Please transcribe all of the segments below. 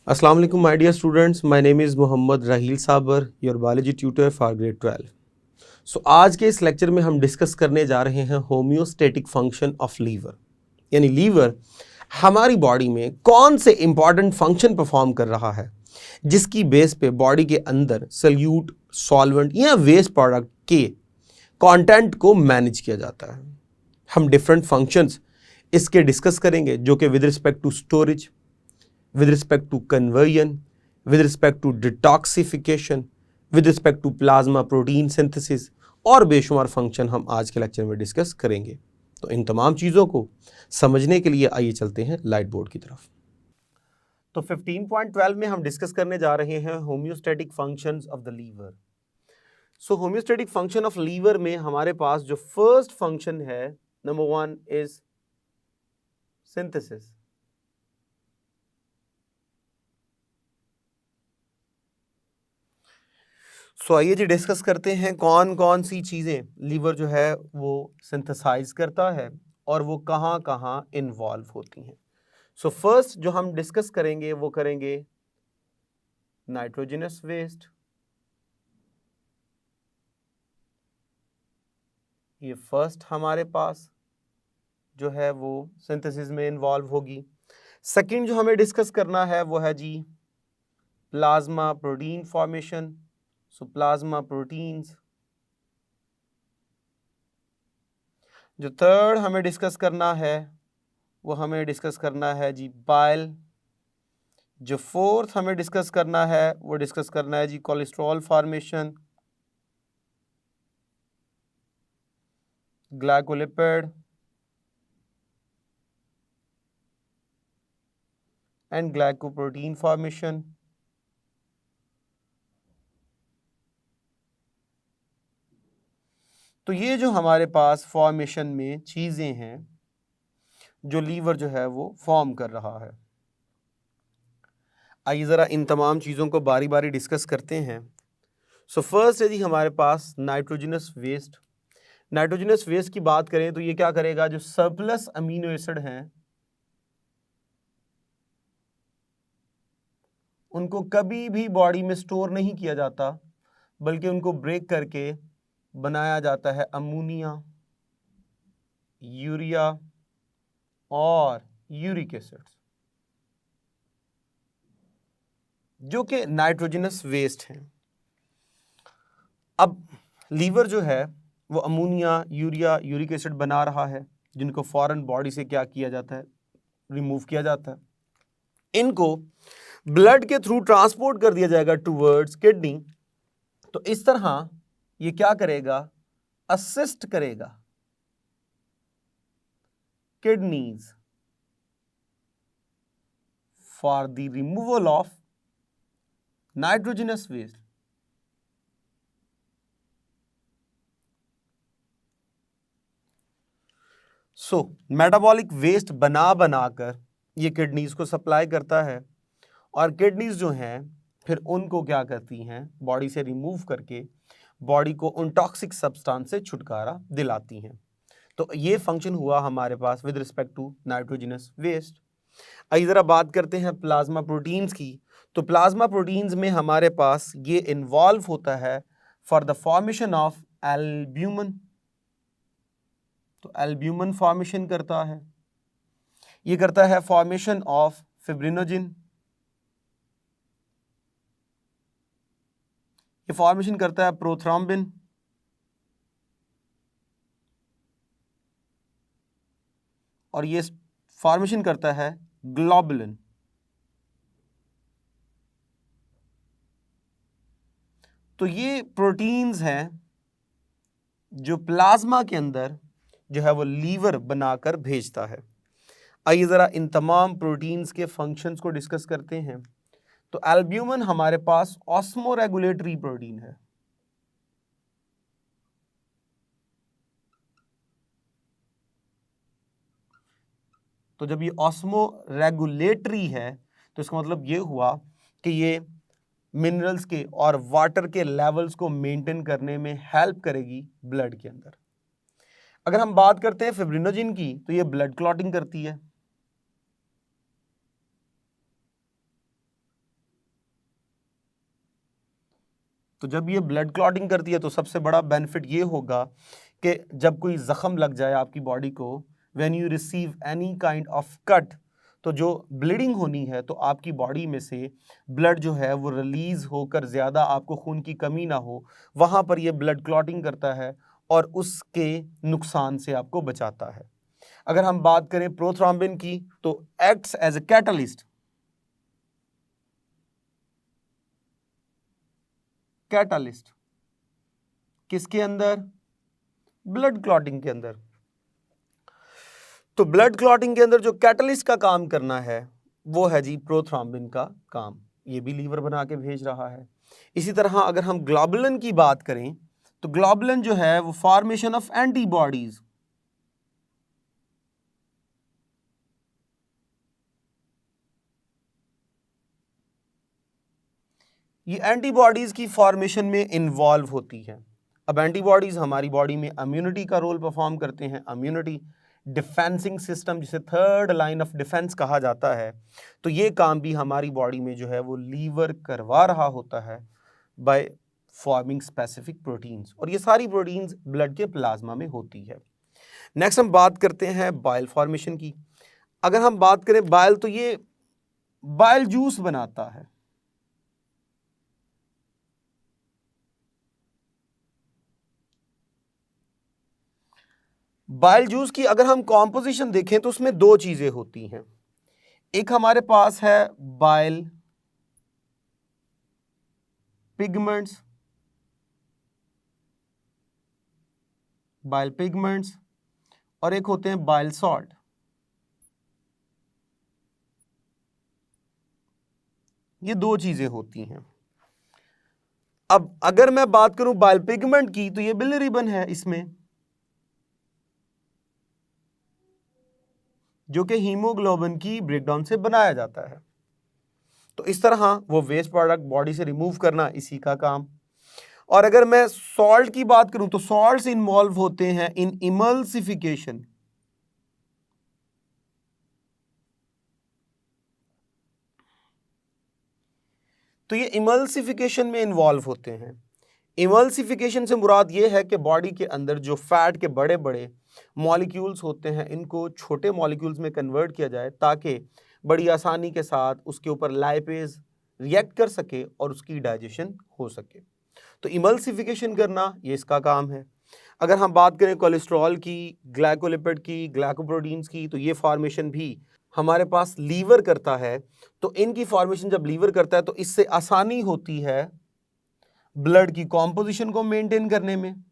Assalamu alaikum my dear students, my name is Mohammad Rahil Sabar, your biology tutor for grade 12. So आज के इस lecture में हम discuss करने जा रहे हैं होम्योस्टेटिक फंक्शन ऑफ लीवर। यानी लीवर हमारी बॉडी में कौन से इंपॉर्टेंट फंक्शन परफॉर्म कर रहा है जिसकी बेस पे बॉडी के अंदर सल्यूट, सॉल्वेंट या वेस्ट प्रोडक्ट के कंटेंट को मैनेज किया जाता है। हम डिफरेंट फंक्शंस इसके डिस्कस करेंगे जो कि with respect to storage, with respect to conversion, with respect to detoxification, with respect to plasma protein synthesis और बेशुमार फंक्शन हम आज के लेक्चर में डिस्कस करेंगे। तो इन तमाम चीज़ों को समझने के लिए आइए चलते हैं लाइट बोर्ड की तरफ। तो 15.12 में हम डिस्कस करने जा रहे हैं homeostatic functions of the liver. So homeostatic function of liver में हमारे पास जो फर्स्ट फंक्शन है, नंबर 1 इज सिंथेसिस। सो आइए जी डिस्कस करते हैं कौन कौन सी चीज़ें लीवर जो है वो सिंथेसाइज करता है और वो कहाँ कहाँ इन्वॉल्व होती हैं। सो फर्स्ट जो हम डिस्कस करेंगे वो करेंगे नाइट्रोजनस वेस्ट। ये फर्स्ट हमारे पास जो है वो सिंथेसिस में इन्वॉल्व होगी। सेकंड जो हमें डिस्कस करना है वो है जी plasma protein formation. So plasma proteins. जो थर्ड हमें डिस्कस करना है वो हमें डिस्कस करना है जी बाइल। जो फोर्थ हमें डिस्कस करना है वो डिस्कस करना है जी cholesterol formation, glycolipid and glycoprotein formation. तो ये जो हमारे पास फॉर्मेशन में चीज़ें हैं जो लीवर जो है वो फॉर्म कर रहा है। आइए ज़रा इन तमाम चीज़ों को बारी बारी डिस्कस करते हैं। सो फर्स्ट है जी हमारे पास नाइट्रोजनस वेस्ट। नाइट्रोजनस वेस्ट की बात करें तो ये क्या करेगा, जो सरप्लस अमीनो एसिड हैं उनको कभी भी बॉडी में स्टोर नहीं किया जाता, बल्कि उनको ब्रेक करके बनाया जाता है अमोनिया, यूरिया और यूरिक एसिड, जो कि नाइट्रोजनस वेस्ट हैं। अब लीवर जो है वो अमोनिया, यूरिया, यूरिक एसिड बना रहा है, जिनको फॉरेन बॉडी से क्या किया जाता है, रिमूव किया जाता है। इनको ब्लड के थ्रू ट्रांसपोर्ट कर दिया जाएगा टूवर्ड्स किडनी। तो इस तरह ये क्या करेगा, असिस्ट करेगा kidneys for the removal of nitrogenous waste. So metabolic waste बना बनाकर ये किडनीज को सप्लाई करता है, और किडनीज जो हैं फिर उनको क्या करती हैं, बॉडी से रिमूव करके बॉडी को उन टॉक्सिक सब्सटेंस से छुटकारा दिलाती हैं। तो ये फंक्शन हुआ हमारे पास with respect to nitrogenous waste. आइए ज़रा बात करते हैं प्लाज्मा प्रोटीन्स की। तो प्लाज्मा प्रोटीन्स में हमारे पास ये इन्वॉल्व होता है for the formation of albumin. तो एल्ब्यूमिन फॉर्मेशन करता है, ये करता है फॉर्मेशन ऑफ फिब्रिनोजिन, ये फॉर्मेशन करता है प्रोथ्रोम्बिन, और ये फॉर्मेशन करता है ग्लोबुलिन। तो ये प्रोटीन्स हैं जो प्लाज्मा के अंदर जो है वो लीवर बनाकर भेजता है। आइए ज़रा इन तमाम प्रोटीन्स के फंक्शंस को डिस्कस करते हैं। तो एल्ब्यूमिन हमारे पास ऑस्मोरेगुलेटरी प्रोटीन है। तो जब ये ऑस्मोरेगुलेटरी है तो इसका मतलब ये हुआ कि ये मिनरल्स के और वाटर के लेवल्स को मेंटेन करने में हेल्प करेगी ब्लड के अंदर। अगर हम बात करते हैं फिब्रिनोजिन की तो ये ब्लड क्लॉटिंग करती है। तो जब ये ब्लड क्लॉटिंग करती है तो सबसे बड़ा बेनिफिट ये होगा कि जब कोई जख्म लग जाए आपकी बॉडी को, when you receive any kind of cut, तो जो ब्लीडिंग होनी है तो आपकी बॉडी में से ब्लड जो है वो रिलीज होकर ज़्यादा आपको खून की कमी ना हो, वहाँ पर ये ब्लड क्लॉटिंग करता है और उसके नुकसान से आपको बचाता है। अगर हम बात करें प्रोथ्रॉम्बिन की तो acts as a catalyst, catalyst किसके अंदर? ब्लड क्लॉटिंग के अंदर। तो ब्लड क्लॉटिंग के अंदर जो कैटलिस्ट का काम करना है वो है जी प्रोथ्रॉम्बिन का काम, ये भी लीवर बना के भेज रहा है। इसी तरह अगर हम ग्लोबुलिन की बात करें तो ग्लोबुलिन जो है वो फॉर्मेशन ऑफ एंटीबॉडीज, ये एंटीबॉडीज की फॉर्मेशन में इन्वॉल्व होती है। अब एंटीबॉडीज हमारी बॉडी में इम्यूनिटी का रोल परफॉर्म करते हैं, इम्यूनिटी डिफेंसिंग सिस्टम जिसे थर्ड लाइन ऑफ डिफेंस कहा जाता है, तो ये काम भी हमारी बॉडी में जो है वो लीवर करवा रहा होता है बाय फॉर्मिंग स्पेसिफिक प्रोटीन्स, और ये सारी प्रोटीन्स ब्लड के प्लाज्मा में होती है। नेक्स्ट हम बात करते हैं बाइल फॉर्मेशन की। अगर हम बात करें बाइल, तो ये बाइल जूस बनाता है। बाइल जूस की अगर हम कॉम्पोजिशन देखें तो उसमें दो चीजें होती हैं। एक हमारे पास है बाइल पिगमेंट्स, बाइल पिगमेंट्स, और एक होते हैं बाइल सॉल्ट। ये दो चीजें होती हैं। अब अगर मैं बात करूं बाइल पिगमेंट की तो ये बिलिरुबिन है इसमें, जो कि हीमोग्लोबिन की ब्रेकडाउन से बनाया जाता है। तो इस तरह वो वेस्ट प्रोडक्ट बॉडी से रिमूव करना इसी का काम। और अगर मैं सॉल्ट की बात करूं तो सॉल्ट्स इन्वॉल्व होते हैं इन इमल्सिफिकेशन, तो ये इमल्सिफिकेशन में इन्वॉल्व होते हैं। इमल्सिफिकेशन से मुराद ये है कि बॉडी के अंदर जो फैट के बड़े बड़े मॉलिक्यूल्स होते हैं इनको छोटे मॉलिक्यूल्स में कन्वर्ट किया जाए ताकि बड़ी आसानी के साथ उसके ऊपर लाइपेज रिएक्ट कर सके और उसकी डाइजेशन हो सके। तो इमल्सिफिकेशन करना ये इसका काम है। अगर हम बात करें कोलेस्ट्रॉल की, ग्लाइकोलिपिड की, ग्लाइकोप्रोटीन्स की, तो ये फॉर्मेशन भी हमारे पास लीवर करता है। तो इनकी फॉर्मेशन जब लीवर करता है तो इससे आसानी होती है ब्लड की कॉम्पोजिशन को मेंटेन करने में,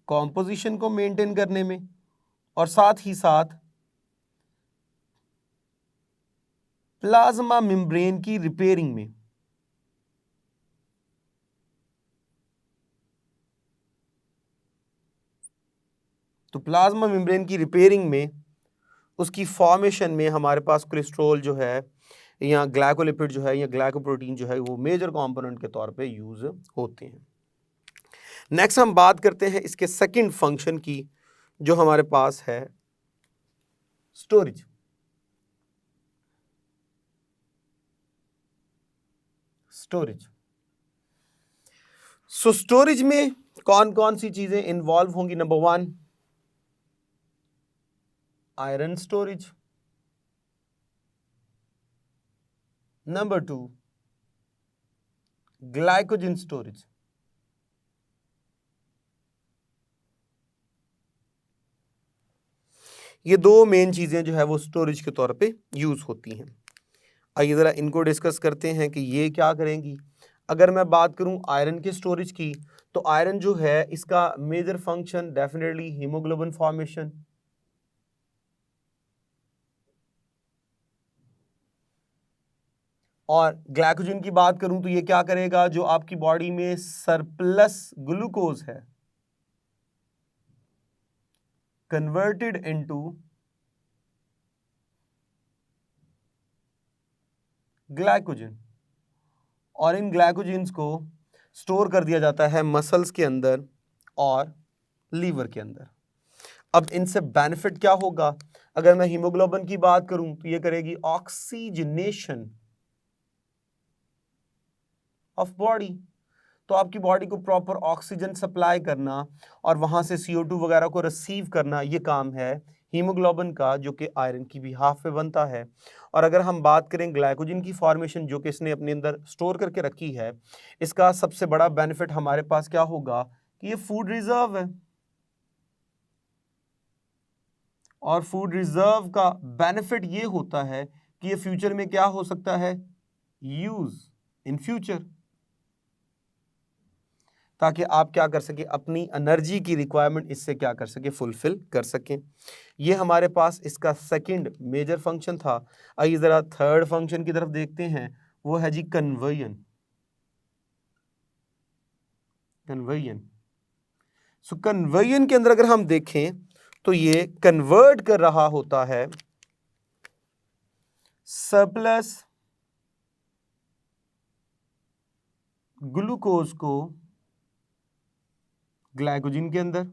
कॉम्पोजिशन को मेंटेन करने में, और साथ ही साथ प्लाज्मा मेम्ब्रेन की रिपेयरिंग में। तो प्लाज्मा मेम्ब्रेन की रिपेयरिंग में, उसकी फॉर्मेशन में हमारे पास कोलेस्ट्रॉल जो है या ग्लाइकोलिपिड जो है या ग्लाइकोप्रोटीन जो है वो मेजर कंपोनेंट के तौर पे यूज होते हैं। नेक्स्ट हम बात करते हैं इसके सेकंड फंक्शन की, जो हमारे पास है स्टोरेज। स्टोरेज, सो स्टोरेज में कौन कौन सी चीजें इन्वॉल्व होंगी? Number 1 iron storage, number 2 glycogen storage, ये दो मेन चीजें जो है वो स्टोरेज के तौर पे यूज होती हैं। आइए जरा इनको डिस्कस करते हैं कि ये क्या करेंगी। अगर मैं बात करूं आयरन के स्टोरेज की, तो आयरन जो है इसका major function definitely haemoglobin formation, और ग्लाइकोजन की बात करूं तो ये क्या करेगा, जो आपकी बॉडी में सरप्लस ग्लूकोज है कन्वर्टेड इनटू ग्लाइकोजन, और इन ग्लाइकोजन्स को स्टोर कर दिया जाता है मसल्स के अंदर और लीवर के अंदर। अब इनसे बेनिफिट क्या होगा? अगर मैं हीमोग्लोबिन की बात करूं तो ये करेगी ऑक्सीजनेशन, ऑफ बॉडी। तो आपकी बॉडी को प्रॉपर ऑक्सीजन सप्लाई करना और वहां से CO2 वगैरह को रिसीव करना, ये काम है हीमोग्लोबिन का, जो कि आयरन की भी हाफ में बनता है। और अगर हम बात करें ग्लाइकोजन की फॉर्मेशन जो कि इसने अपने अंदर स्टोर करके रखी है, इसका सबसे बड़ा बेनिफिट हमारे पास क्या होगा कि ये फूड रिजर्व है। और फूड रिजर्व का बेनिफिट ये होता है कि ये फ्यूचर में क्या हो सकता है, यूज इन फ्यूचर, ताकि आप क्या कर सके, अपनी एनर्जी की रिक्वायरमेंट इससे क्या कर सके, फुलफिल कर सकें। ये हमारे पास इसका सेकंड मेजर फंक्शन था। आइए जरा थर्ड फंक्शन की तरफ देखते हैं, वो है जी कन्वर्जन। कन्वर्जन, सो कन्वर्जन के अंदर अगर हम देखें तो ये कन्वर्ट कर रहा होता है सरप्लस ग्लूकोज को ग्लाइकोजन के अंदर,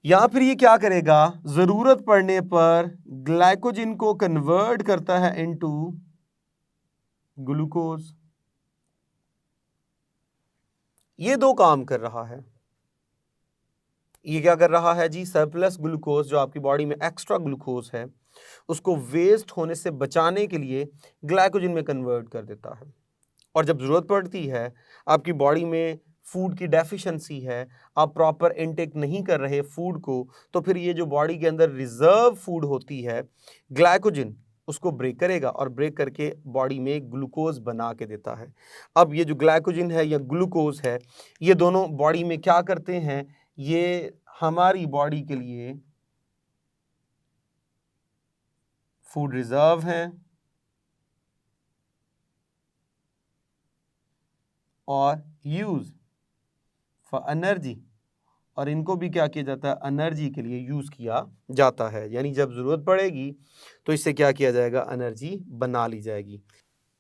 या फिर ये क्या करेगा, जरूरत पड़ने पर ग्लाइकोजन को कन्वर्ट करता है इनटू ग्लूकोज। ये दो काम कर रहा है। ये क्या कर रहा है जी, सरप्लस ग्लूकोज, जो आपकी बॉडी में एक्स्ट्रा ग्लूकोज है, उसको वेस्ट होने से बचाने के लिए ग्लाइकोजन में कन्वर्ट कर देता है। और जब जरूरत पड़ती है, आपकी बॉडी में फूड की डेफिशिएंसी है, आप प्रॉपर इनटेक नहीं कर रहे फूड को, तो फिर ये जो बॉडी के अंदर रिजर्व फूड होती है ग्लाइकोजन, उसको ब्रेक करेगा और ब्रेक करके बॉडी में ग्लूकोज बना के देता है। अब ये जो ग्लाइकोजन है या ग्लूकोज है, ये दोनों बॉडी में क्या करते हैं, ये हमारी बॉडी के लिए फूड रिजर्व हैं और यूज फॉर एनर्जी, और इनको भी क्या किया जाता है, एनर्जी के लिए यूज किया जाता है। यानी जब जरूरत पड़ेगी तो इससे क्या किया जाएगा, एनर्जी बना ली जाएगी।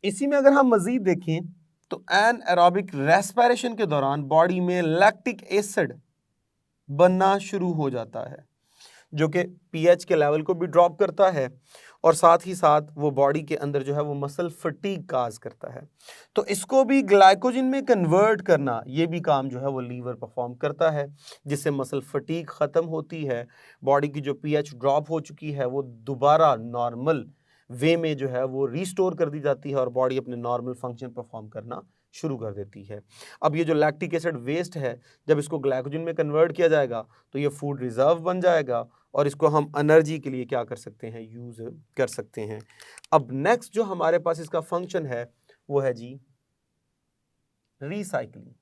इसी में अगर हम मजीद देखें तो एनाएरोबिक रेस्पिरेशन के दौरान बॉडी में लैक्टिक एसिड बनना शुरू हो जाता है, जो कि पीएच के लेवल को भी ड्रॉप करता है और साथ ही साथ वो बॉडी के अंदर जो है वो मसल फटीग काज करता है। तो इसको भी ग्लाइकोजन में कन्वर्ट करना, ये भी काम जो है वो लीवर परफॉर्म करता है, जिससे मसल फटीग ख़त्म होती है, बॉडी की जो पीएच ड्रॉप हो चुकी है वो दोबारा नॉर्मल वे में जो है वो रिस्टोर कर दी जाती है और बॉडी अपने नॉर्मल फंक्शन परफॉर्म करना शुरू कर देती है। अब ये जो लैक्टिक एसिड वेस्ट है, जब इसको ग्लाइकोजन में कन्वर्ट किया जाएगा तो ये फूड रिजर्व बन जाएगा और इसको हम एनर्जी के लिए क्या कर सकते हैं, यूज कर सकते हैं। अब नेक्स्ट जो हमारे पास इसका फंक्शन है वो है जी रिसाइकलिंग।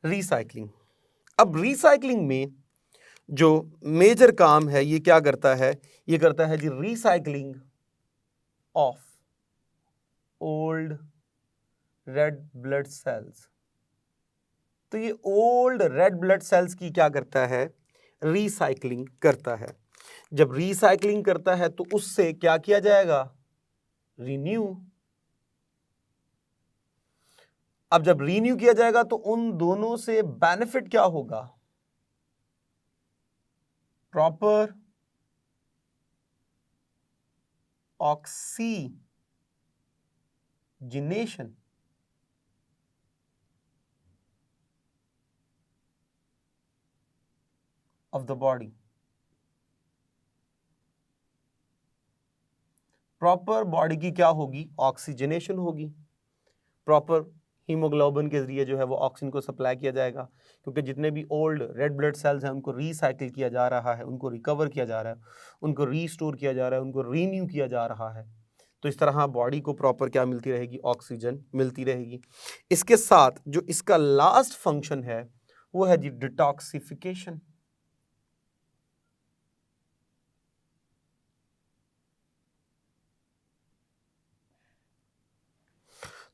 रिसाइकलिंग, अब रिसाइकलिंग में जो मेजर काम है ये क्या करता है, ये करता है जी recycling of old red blood cells. तो ये ओल्ड रेड ब्लड सेल्स की क्या करता है, रिसाइकलिंग करता है। जब रिसाइकलिंग करता है तो उससे क्या किया जाएगा, रिन्यू। अब जब रिन्यू किया जाएगा तो उन दोनों से बेनिफिट क्या होगा, proper oxygenation of the body. Proper body की क्या होगी, ऑक्सीजनेशन होगी। प्रॉपर हीमोग्लोबिन के जरिए जो है वो ऑक्सीजन को सप्लाई किया जाएगा, क्योंकि जितने भी ओल्ड रेड ब्लड सेल्स हैं उनको रिसाइकिल किया जा रहा है, उनको रिकवर किया जा रहा है, उनको रीस्टोर किया जा रहा है, उनको रीन्यू किया जा रहा है। तो इस तरह बॉडी को प्रॉपर क्या मिलती रहेगी, ऑक्सीजन मिलती रहेगी। इसके साथ जो इसका लास्ट फंक्शन है वो है जी डिटॉक्सिफिकेशन।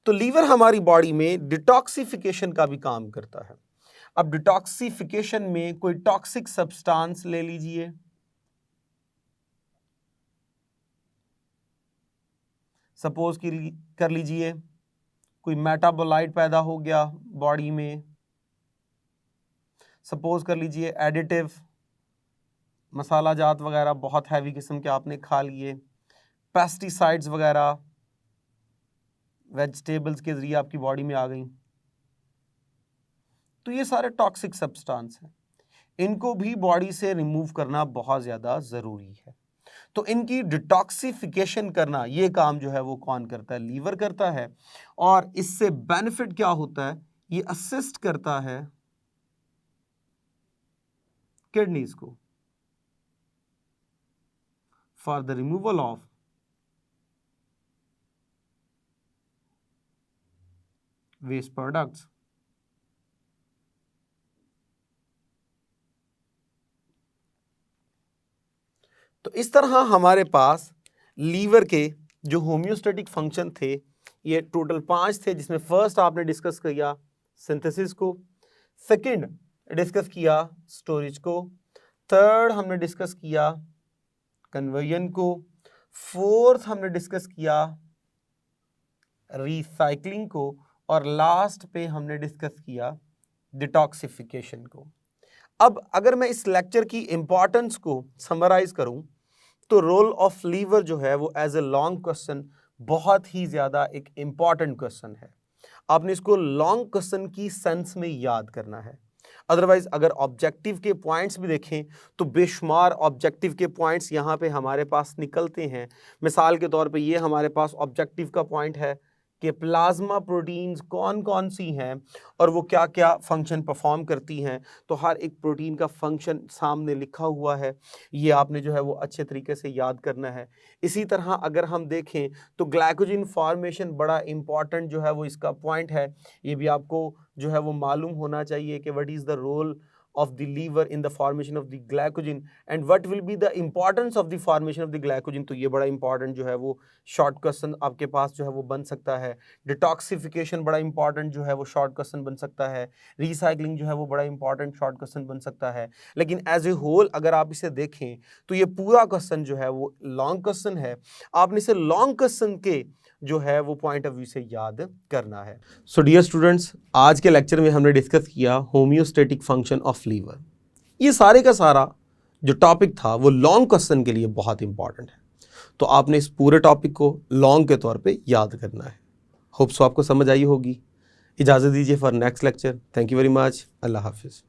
तो लीवर हमारी बॉडी में डिटॉक्सिफिकेशन का भी काम करता है। अब डिटॉक्सिफिकेशन में कोई टॉक्सिक सब्सटेंस ले लीजिए, सपोज कर लीजिए कोई मेटाबोलाइट पैदा हो गया बॉडी में, सपोज कर लीजिए एडिटिव मसाला जात वगैरह बहुत हैवी किस्म के आपने खा लिए, पेस्टिसाइड्स वगैरह वेजिटेबल्स के ज़रिए आपकी बॉडी में आ गई, तो ये सारे टॉक्सिक सब्सटेंस हैं, इनको भी बॉडी से रिमूव करना बहुत ज़्यादा ज़रूरी है। तो इनकी डिटॉक्सिफिकेशन करना ये काम जो है वो कौन करता है? लीवर करता है। और इससे बेनिफिट क्या होता है? ये असिस्ट करता है किडनीज को for the removal of waste products. तो इस तरह हमारे पास लीवर के जो होम्योस्टेटिक फंक्शन थे ये टोटल 5 थे, जिसमें फर्स्ट आपने डिस्कस किया सिंथेसिस को, सेकंड डिस्कस किया स्टोरेज को, थर्ड हमने डिस्कस किया कन्वर्जन को, फोर्थ हमने डिस्कस किया रिसाइकलिंग को, और लास्ट पे हमने डिस्कस किया डिटॉक्सिफिकेशन को। अब अगर मैं इस लेक्चर की इंपॉर्टेंस को समराइज करूं तो रोल ऑफ लीवर जो है वो एज ए लॉन्ग क्वेश्चन बहुत ही ज़्यादा एक इम्पॉर्टेंट क्वेश्चन है। आपने इसको लॉन्ग क्वेश्चन की सेंस में याद करना है। अदरवाइज अगर ऑब्जेक्टिव के पॉइंट्स भी देखें तो बेशुमार ऑब्जेक्टिव के पॉइंट्स यहाँ पे हमारे पास निकलते हैं। मिसाल के तौर पे ये हमारे पास ऑब्जेक्टिव का पॉइंट है कि प्लाज्मा प्रोटीन्स कौन कौन सी हैं और वो क्या क्या फंक्शन परफॉर्म करती हैं। तो हर एक प्रोटीन का फंक्शन सामने लिखा हुआ है, ये आपने जो है वो अच्छे तरीके से याद करना है। इसी तरह अगर हम देखें तो ग्लाइकोजन फॉर्मेशन बड़ा इंपॉर्टेंट जो है वो इसका पॉइंट है, ये भी आपको जो है वो मालूम होना चाहिए कि what is the role of the liver in the formation of the glycogen and what will be the importance of the formation of the glycogen। तो ये बड़ा इंपॉर्टेंट जो है वो शॉर्ट क्वेश्चन आपके पास जो है वो बन सकता है। डिटॉक्सिफिकेशन बड़ा इंपॉर्टेंट जो है वो शॉर्ट क्वेश्चन बन सकता है। रिसाइकलिंग जो है वो बड़ा इंपॉर्टेंट शॉर्ट क्वेश्चन बन सकता है। लेकिन एज ए होल अगर आप इसे देखें तो ये पूरा क्वेश्चन जो है वो लॉन्ग क्वेश्चन है। आपने इसे लॉन्ग क्वेश्चन के जो है वो पॉइंट ऑफ व्यू से याद करना है। सो डियर स्टूडेंट्स, आज के लेक्चर में हमने डिस्कस किया होम्योस्टेटिक फंक्शन ऑफ लीवर। ये सारे का सारा जो टॉपिक था वो लॉन्ग क्वेश्चन के लिए बहुत इंपॉर्टेंट है, तो आपने इस पूरे टॉपिक को लॉन्ग के तौर पे याद करना है। होप सो आपको समझ आई होगी। इजाज़त दीजिए for next lecture. Thank you very much. अल्लाह हाफिज़।